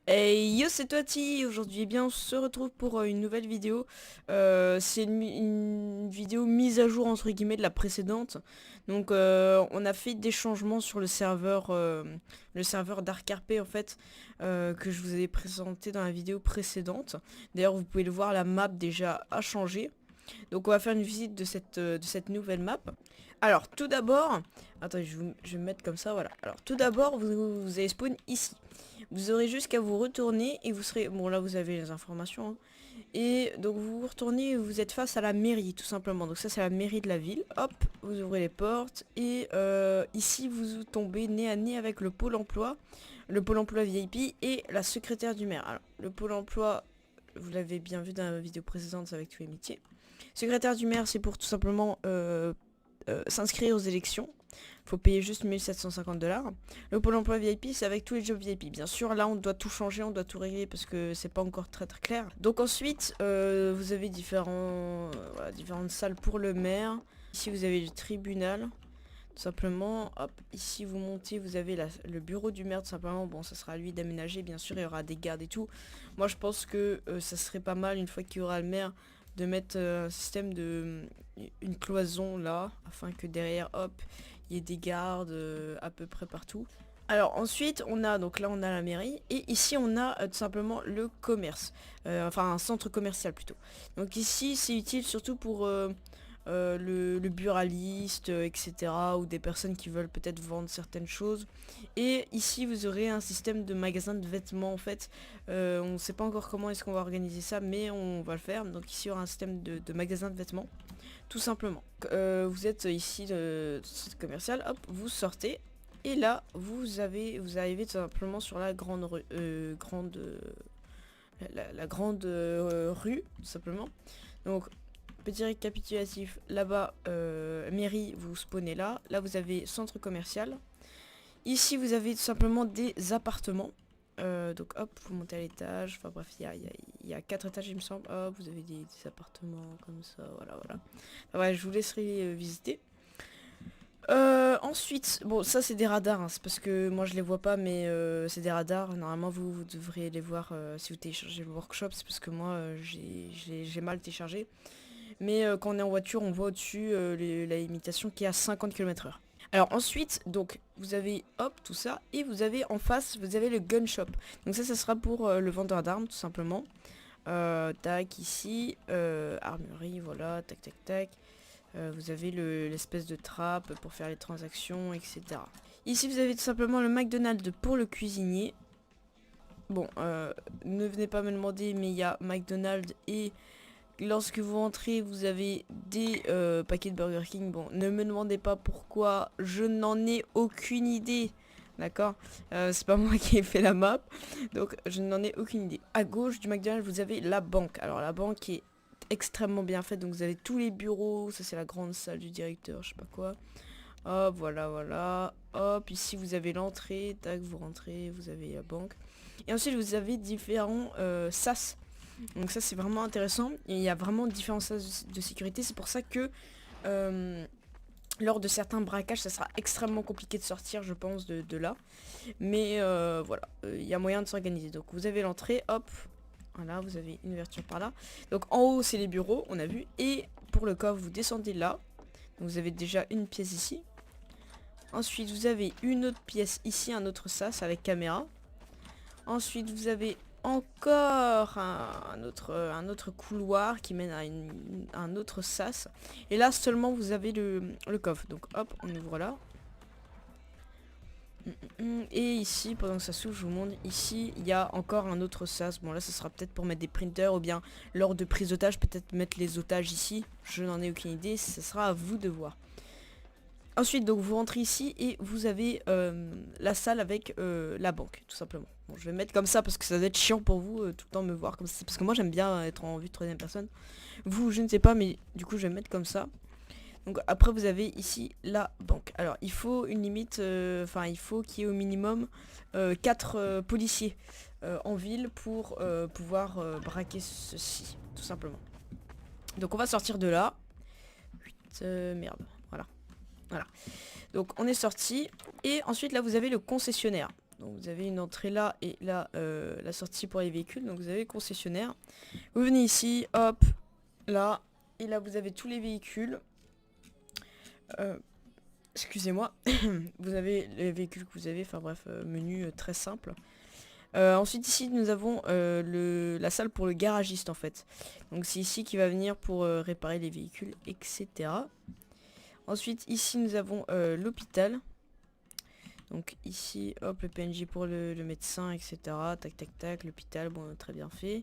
Hey yo, c'est Toiti. Aujourd'hui eh bien on se retrouve pour une nouvelle vidéo. C'est une vidéo mise à jour entre guillemets de la précédente. Donc on a fait des changements sur le serveur d'Arcarpe en fait, que je vous avais présenté dans la vidéo précédente. D'ailleurs vous pouvez le voir, la map déjà a changé. Donc on va faire une visite de cette nouvelle map. Alors tout d'abord, attends, je vais me mettre comme ça, voilà. Alors tout d'abord, vous allez spawn ici. Vous aurez juste qu'à vous retourner et vous serez... Bon là vous avez les informations, hein. Et donc vous vous retournez et vous êtes face à la mairie tout simplement. Donc ça c'est la mairie de la ville. Hop, vous ouvrez les portes et ici vous tombez nez à nez avec le pôle emploi VIP et la secrétaire du maire. Alors le pôle emploi, vous l'avez bien vu dans la vidéo précédente, c'est avec tous les métiers. Secrétaire du maire, c'est pour tout simplement s'inscrire aux élections. Faut payer juste 1750 $. Le pôle emploi VIP, c'est avec tous les jobs VIP. Bien sûr, là, on doit tout changer, on doit tout régler parce que c'est pas encore très très clair. Donc ensuite, vous avez différentes salles pour le maire. Ici, vous avez le tribunal. Tout simplement, hop, ici vous montez, vous avez le bureau du maire tout simplement. Bon, ça sera à lui d'aménager, bien sûr, il y aura des gardes et tout. Moi, je pense que ça serait pas mal, une fois qu'il y aura le maire, de mettre un système une cloison là, afin que derrière, hop, il y ait des gardes à peu près partout. Alors ensuite, donc là on a la mairie, et ici on a tout simplement le commerce, enfin un centre commercial plutôt. Donc ici c'est utile surtout pour le buraliste, etc. ou des personnes qui veulent peut-être vendre certaines choses. Et ici vous aurez un système de magasin de vêtements en fait. On ne sait pas encore comment est-ce qu'on va organiser ça, mais on va le faire. Donc ici il y aura un système de magasin de vêtements, tout simplement. Vous êtes ici de site commercial, hop, vous sortez. Et là, vous arrivez tout simplement sur la grande rue, la grande rue, tout simplement. Donc, petit récapitulatif, là-bas, mairie, vous spawnez là. Là, vous avez centre commercial. Ici, vous avez tout simplement des appartements. Donc, hop, vous montez à l'étage. Enfin, bref, il y a 4 étages, il me semble. Hop, vous avez des appartements comme ça, voilà, voilà. Enfin, ouais, je vous laisserai visiter. Ensuite, bon ça c'est des radars, hein, c'est parce que moi je les vois pas, mais c'est des radars. Normalement vous devriez les voir si vous téléchargez le workshop, c'est parce que moi j'ai mal téléchargé. Mais quand on est en voiture, on voit au-dessus la limitation qui est à 50 km/h. Alors ensuite, donc vous avez hop tout ça, et vous avez en face, vous avez le gun shop. Donc ça sera pour le vendeur d'armes tout simplement. Tac ici, armurerie, voilà, tac tac tac. Vous avez l'espèce de trappe pour faire les transactions, etc. Ici, vous avez tout simplement le McDonald's pour le cuisinier. Bon, ne venez pas me demander, mais il y a McDonald's et lorsque vous entrez, vous avez des paquets de Burger King. Bon, ne me demandez pas pourquoi, je n'en ai aucune idée. D'accord, c'est pas moi qui ai fait la map, donc je n'en ai aucune idée. À gauche du McDonald's, vous avez la banque. Alors la banque est extrêmement bien faite, donc vous avez tous les bureaux, ça c'est la grande salle du directeur, je sais pas quoi. Hop, voilà, voilà. Hop, ici vous avez l'entrée, tac, vous rentrez, vous avez la banque. Et ensuite vous avez différents sas. Donc ça c'est vraiment intéressant. Et il y a vraiment différents sas de sécurité, c'est pour ça que lors de certains braquages, ça sera extrêmement compliqué de sortir, je pense, de là. Mais voilà, il y a moyen de s'organiser. Donc vous avez l'entrée, hop, voilà, vous avez une ouverture par là. Donc en haut, c'est les bureaux, on a vu. Et pour le coffre, vous descendez là. Donc vous avez déjà une pièce ici. Ensuite, vous avez une autre pièce ici, un autre sas avec caméra. Ensuite, vous avez encore un autre couloir qui mène à un autre sas. Et là, seulement, vous avez le coffre. Donc hop, on ouvre là. Et ici, pendant que ça s'ouvre, je vous montre, ici, il y a encore un autre sas. Bon là, ça sera peut-être pour mettre des printers ou bien lors de prise d'otage, peut-être mettre les otages ici. Je n'en ai aucune idée, ce sera à vous de voir. Ensuite, donc vous rentrez ici et vous avez la salle avec la banque, tout simplement. Bon, je vais mettre comme ça parce que ça doit être chiant pour vous tout le temps me voir comme ça. Parce que moi, j'aime bien être en vue de troisième personne. Vous, je ne sais pas, mais du coup, je vais mettre comme ça. Donc après vous avez ici la banque. Alors il faut une limite, enfin il faut qu'il y ait au minimum 4 policiers en ville pour pouvoir braquer ceci, tout simplement. Donc on va sortir de là. Merde, voilà. Voilà. Donc on est sorti. Et ensuite là vous avez le concessionnaire. Donc vous avez une entrée là et là la sortie pour les véhicules. Donc vous avez le concessionnaire. Vous venez ici, hop, là. Et là vous avez tous les véhicules. Excusez-moi. Vous avez les véhicules que vous avez, enfin bref, menu très simple. Ensuite ici nous avons la salle pour le garagiste en fait. Donc c'est ici qu'il va venir pour réparer les véhicules, etc. Ensuite ici nous avons l'hôpital. Donc ici hop le PNJ pour le médecin, etc. Tac tac tac, l'hôpital, bon très bien fait.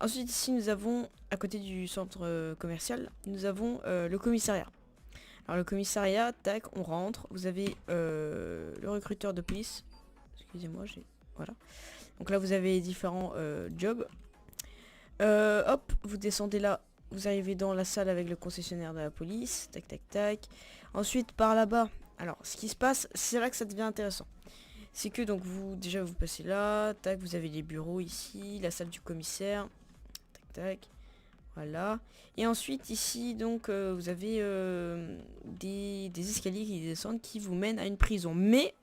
Ensuite ici nous avons à côté du centre commercial, nous avons le commissariat. Alors le commissariat, tac, on rentre, vous avez le recruteur de police. Excusez-moi, voilà. Donc là vous avez différents jobs. Hop, vous descendez là, vous arrivez dans la salle avec le concessionnaire de la police. Tac tac tac. Ensuite par là-bas, alors ce qui se passe, c'est là que ça devient intéressant. C'est que donc déjà vous passez là, tac, vous avez les bureaux ici, la salle du commissaire. Tac tac. Voilà. Et ensuite ici donc vous avez des escaliers qui descendent qui vous mènent à une prison. Mais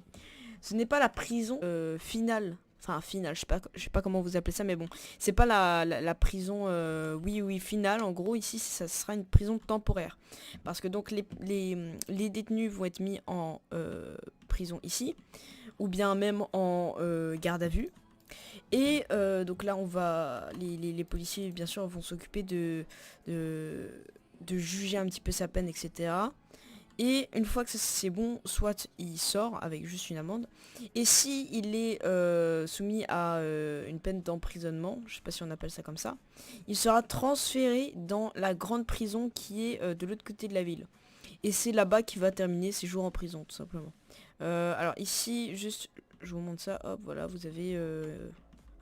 ce n'est pas la prison finale. Enfin finale, je sais pas comment vous appelez ça, mais bon. C'est pas la prison oui finale. En gros ici ça sera une prison temporaire. Parce que donc les détenus vont être mis en prison ici. Ou bien même en garde à vue. Et donc là les policiers bien sûr vont s'occuper de juger un petit peu sa peine, etc. Et une fois que c'est bon, soit il sort avec juste une amende. Et si il est soumis à une peine d'emprisonnement, je sais pas si on appelle ça comme ça, il sera transféré dans la grande prison qui est de l'autre côté de la ville. Et c'est là-bas qu'il va terminer ses jours en prison, tout simplement. Alors ici, juste, je vous montre ça, hop, voilà, vous avez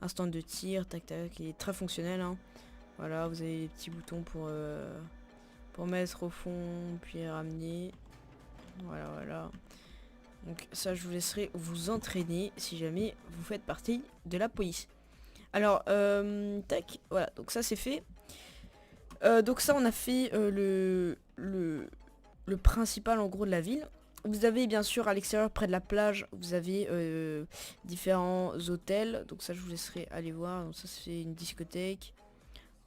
un stand de tir, tac tac, qui est très fonctionnel, hein. Voilà, vous avez les petits boutons pour mettre au fond, puis ramener. Voilà. Donc ça, je vous laisserai vous entraîner si jamais vous faites partie de la police. Alors, tac, voilà, donc ça c'est fait. Donc ça, on a fait le principal en gros de la ville. Vous avez bien sûr à l'extérieur près de la plage, vous avez différents hôtels. Donc ça je vous laisserai aller voir. Donc ça c'est une discothèque.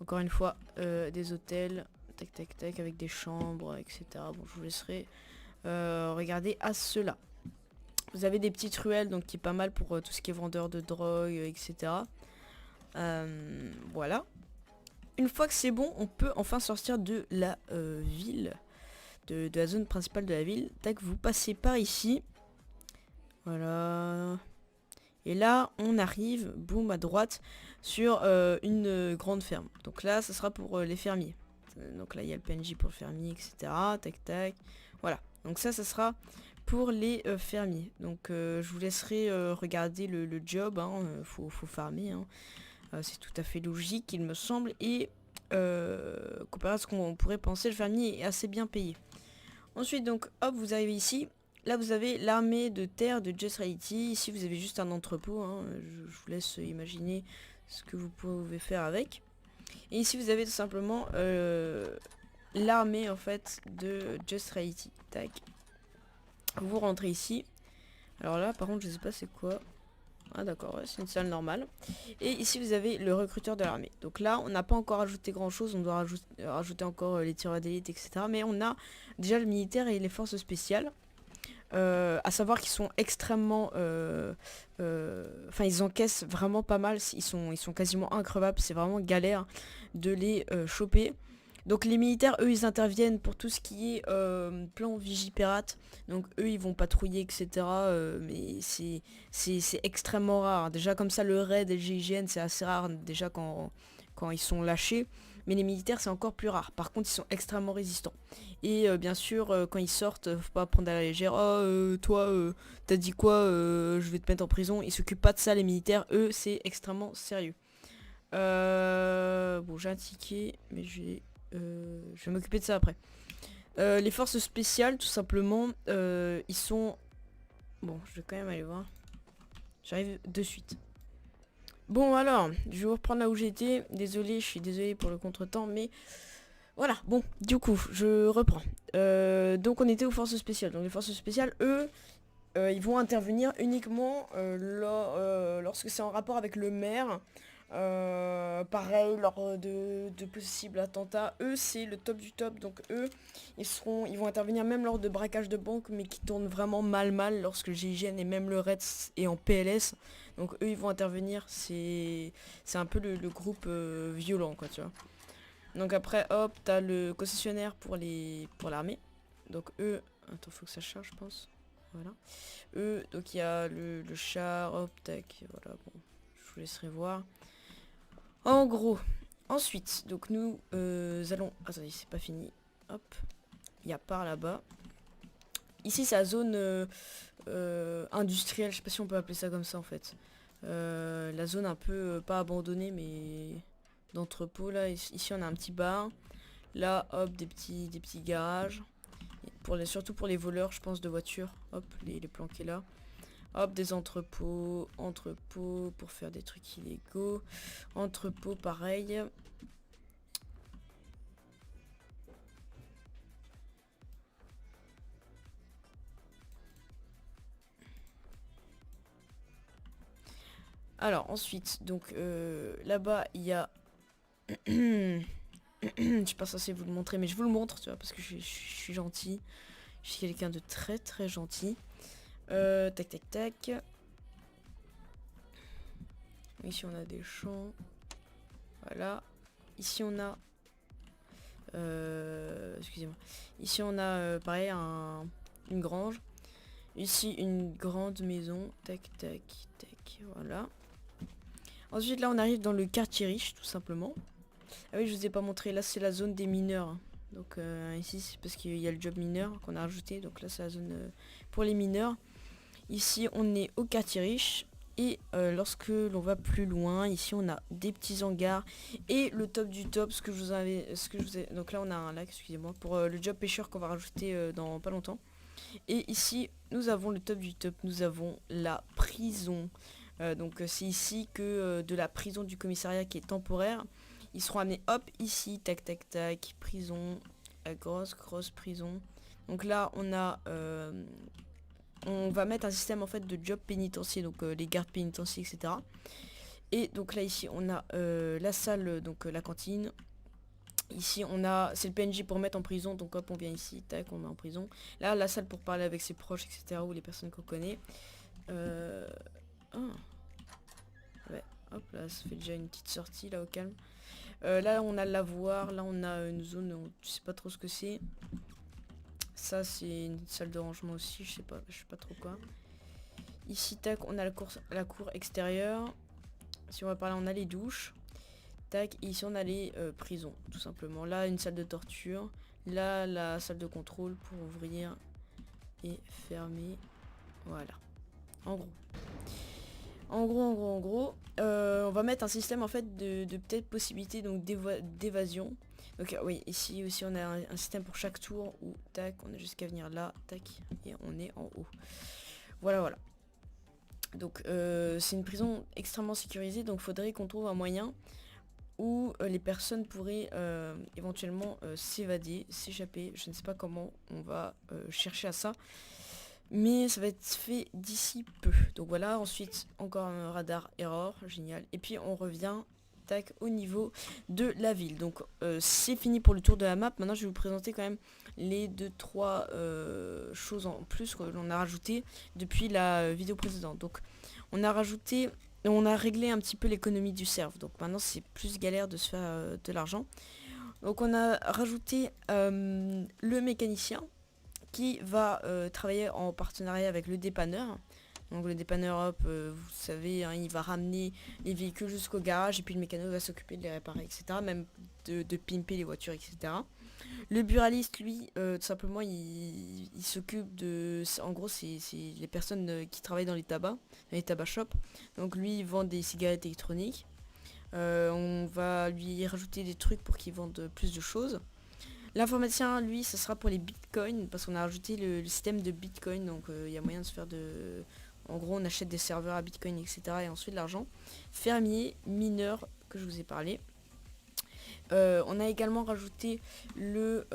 Encore une fois des hôtels. Tac tac tac avec des chambres, etc. Bon je vous laisserai regarder à cela. Vous avez des petites ruelles donc qui est pas mal pour tout ce qui est vendeur de drogue, etc. Voilà. Une fois que c'est bon, on peut enfin sortir de la ville. De la zone principale de la ville. Tac, vous passez par ici. Voilà. Et là, on arrive, boum, à droite, sur une grande ferme. Donc là, ça sera pour les fermiers. Donc là, il y a le PNJ pour le fermier, etc. Tac, tac. Voilà. Donc ça sera pour les fermiers. Donc je vous laisserai regarder le job. Hein. Faut farmer. Hein. C'est tout à fait logique, il me semble. Et comparé à ce qu'on pourrait penser, le fermier est assez bien payé. Ensuite donc hop vous arrivez ici, là vous avez l'armée de terre de Just Reality, ici vous avez juste un entrepôt, hein. Je vous laisse imaginer ce que vous pouvez faire avec. Et ici vous avez tout simplement l'armée en fait de Just Reality, tac. Vous rentrez ici, alors là par contre je sais pas c'est quoi. Ah d'accord, ouais, c'est une salle normale. Et ici vous avez le recruteur de l'armée. Donc là on n'a pas encore ajouté grand chose, on doit rajouter encore les tireurs d'élite, etc. Mais on a déjà le militaire et les forces spéciales. À savoir qu'ils sont extrêmement... Enfin ils encaissent vraiment pas mal, ils sont quasiment increvables, c'est vraiment galère de les choper. Donc les militaires, eux, ils interviennent pour tout ce qui est plan Vigipirate. Donc eux, ils vont patrouiller, etc. Mais c'est extrêmement rare. Déjà comme ça, le raid et le GIGN, c'est assez rare déjà quand ils sont lâchés. Mais les militaires, c'est encore plus rare. Par contre, ils sont extrêmement résistants. Et bien sûr, quand ils sortent, faut pas prendre à la légère. Oh, toi, t'as dit quoi, je vais te mettre en prison. Ils s'occupent pas de ça, les militaires. Eux, c'est extrêmement sérieux. Bon, j'ai un ticket, mais je vais m'occuper de ça après. Les forces spéciales, tout simplement, ils sont... Bon, je vais quand même aller voir. J'arrive de suite. Bon, alors, je vais vous reprendre là où j'étais. Désolé, je suis désolé pour le contretemps, mais... Voilà, bon, du coup, je reprends. Donc, on était aux forces spéciales. Donc, les forces spéciales, eux, ils vont intervenir uniquement lorsque c'est en rapport avec le maire. Pareil, lors de possibles attentats, eux c'est le top du top, donc eux ils vont intervenir même lors de braquages de banque, mais qui tournent vraiment mal lorsque le GIGN et même le REDS est en PLS. Donc eux ils vont intervenir, c'est un peu le groupe violent, quoi, tu vois. Donc après, hop, t'as le concessionnaire pour l'armée. Donc eux, attends, faut que ça charge, je pense. Voilà. Eux, donc il y a le char, hop, tac, voilà, bon, je vous laisserai voir. En gros, ensuite, donc nous allons... Attendez, c'est pas fini. Hop, il y a par là-bas. Ici, c'est la zone industrielle, je sais pas si on peut appeler ça comme ça en fait. La zone un peu, pas abandonnée, mais d'entrepôt là. Ici, on a un petit bar. Là, hop, des petits garages. Surtout pour les voleurs, je pense, de voitures. Hop, les planquer là. Hop, des entrepôts pour faire des trucs illégaux. Entrepôts, pareil. Alors, ensuite, donc, là-bas, il y a... Je suis pas censé vous le montrer, mais je vous le montre, tu vois, parce que je suis gentil. Je suis quelqu'un de très très gentil. Tac, tac, tac. Ici, on a des champs. Voilà. Ici, on a... excusez-moi. Ici, on a, pareil, une grange. Ici, une grande maison. Tac, tac, tac. Voilà. Ensuite, là, on arrive dans le quartier riche, tout simplement. Ah oui, je vous ai pas montré. Là, c'est la zone des mineurs. Donc, ici, c'est parce qu'il y a le job mineur qu'on a rajouté. Donc là, c'est la zone pour les mineurs. Ici, on est au quartier riche. Et lorsque l'on va plus loin, ici on a des petits hangars et le top du top, donc là on a un lac, excusez-moi, pour le job pêcheur qu'on va rajouter dans pas longtemps. Et ici nous avons le top du top, nous avons la prison. Donc c'est ici que de la prison du commissariat qui est temporaire, ils seront amenés, hop, ici, tac tac tac, prison, la grosse prison. Donc là on va mettre un système en fait de job pénitentiaire, donc les gardes pénitentiaires, etc. Et donc là ici on a la salle, donc la cantine. Ici on a, c'est le PNJ pour mettre en prison, donc hop on vient ici, tac on met en prison. Là la salle pour parler avec ses proches, etc. ou les personnes qu'on connaît. Ah. Ouais, hop là ça fait déjà une petite sortie là au calme. Là on a le lavoir, là on a une zone où je sais pas trop ce que c'est. Ça c'est une salle de rangement aussi, je sais pas trop quoi. Ici tac on a la cour extérieure. Si on va par là on a les douches. Tac, et ici on a les prisons tout simplement. Là une salle de torture. Là la salle de contrôle pour ouvrir et fermer. Voilà. En gros. En gros, on va mettre un système en fait de peut-être possibilités donc d'évasion. Donc oui, ici aussi on a un système pour chaque tour où tac, on a juste qu'à venir là, tac, et on est en haut. Voilà. Donc c'est une prison extrêmement sécurisée, donc faudrait qu'on trouve un moyen où les personnes pourraient éventuellement s'évader, s'échapper. Je ne sais pas comment on va chercher à ça. Mais ça va être fait d'ici peu. Donc voilà, ensuite encore un radar error, génial. Et puis on revient tac au niveau de la ville. Donc c'est fini pour le tour de la map. Maintenant je vais vous présenter quand même les 2-3 choses en plus que l'on a rajouté depuis la vidéo précédente. Donc on a rajouté, on a réglé un petit peu l'économie du serve. Donc maintenant c'est plus galère de se faire de l'argent. Donc on a rajouté le mécanicien qui va travailler en partenariat avec le dépanneur. Donc le dépanneur, hop, vous savez, hein, il va ramener les véhicules jusqu'au garage et puis le mécano va s'occuper de les réparer, etc. Même de pimper les voitures, etc. Le buraliste, lui, tout simplement, il s'occupe de... En gros, c'est les personnes qui travaillent dans les tabac shops. Donc lui, il vend des cigarettes électroniques. On va lui rajouter des trucs pour qu'il vende plus de choses. L'informaticien, lui, ça sera pour les bitcoins, parce qu'on a rajouté le système de bitcoin, donc il y a moyen de se faire de... En gros, on achète des serveurs à bitcoin, etc. et ensuite l'argent. Fermier, mineur, que je vous ai parlé. On a également rajouté le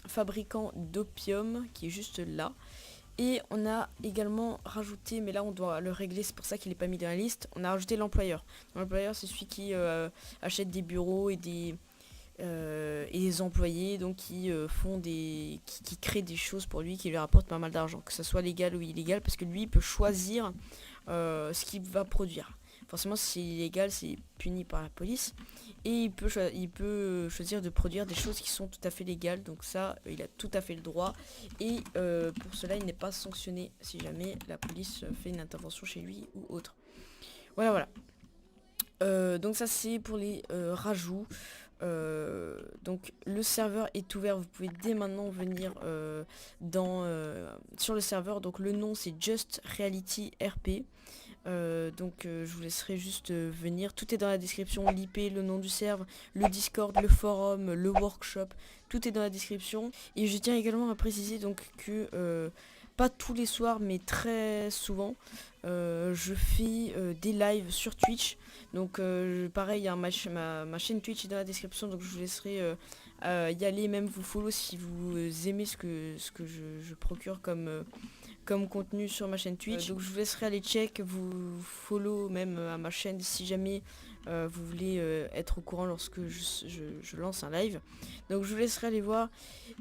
fabricant d'opium, qui est juste là. Et on a également rajouté, mais là on doit le régler, c'est pour ça qu'il n'est pas mis dans la liste, on a rajouté l'employeur. L'employeur, c'est celui qui achète des bureaux et des employés, donc qui qui créent des choses pour lui, qui lui rapportent pas mal d'argent, que ce soit légal ou illégal, parce que lui il peut choisir ce qu'il va produire. Forcément, si c'est illégal, c'est puni par la police. Et il peut choisir de produire des choses qui sont tout à fait légales. Donc ça, il a tout à fait le droit. Et pour cela, il n'est pas sanctionné si jamais la police fait une intervention chez lui ou autre. Voilà. Donc ça, c'est pour les rajouts. Donc le serveur est ouvert, vous pouvez dès maintenant venir sur le serveur. Donc le nom, c'est Just Reality RP. Je vous laisserai juste venir, tout est dans la description, l'IP, le nom du serveur, le Discord, le forum, le workshop, tout est dans la description. Et je tiens également à préciser donc que pas tous les soirs mais très souvent je fais des lives sur Twitch. Donc pareil, ma chaîne Twitch est dans la description, donc je vous laisserai y aller, même vous follow si vous aimez ce que je procure comme contenu sur ma chaîne Twitch. Donc je vous laisserai aller check, vous follow même à ma chaîne si jamais vous voulez être au courant lorsque je lance un live. Donc je vous laisserai aller voir.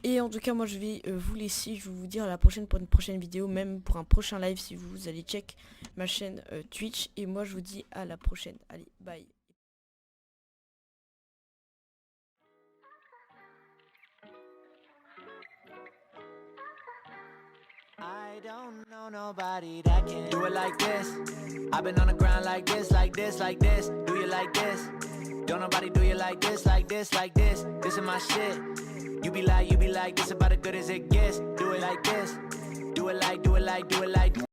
Et en tout cas, moi je vais vous laisser, je vais vous dire à la prochaine pour une prochaine vidéo, même pour un prochain live si vous allez check ma chaîne Twitch. Et moi je vous dis à la prochaine. Allez, bye. I don't know nobody that can do it like this. I've been on the ground like this, like this, like this. Do you like this? Don't nobody do you like this, like this, like this. This is my shit. You be like, this about as good as it gets. Do it like this. Do it like, do it like, do it like.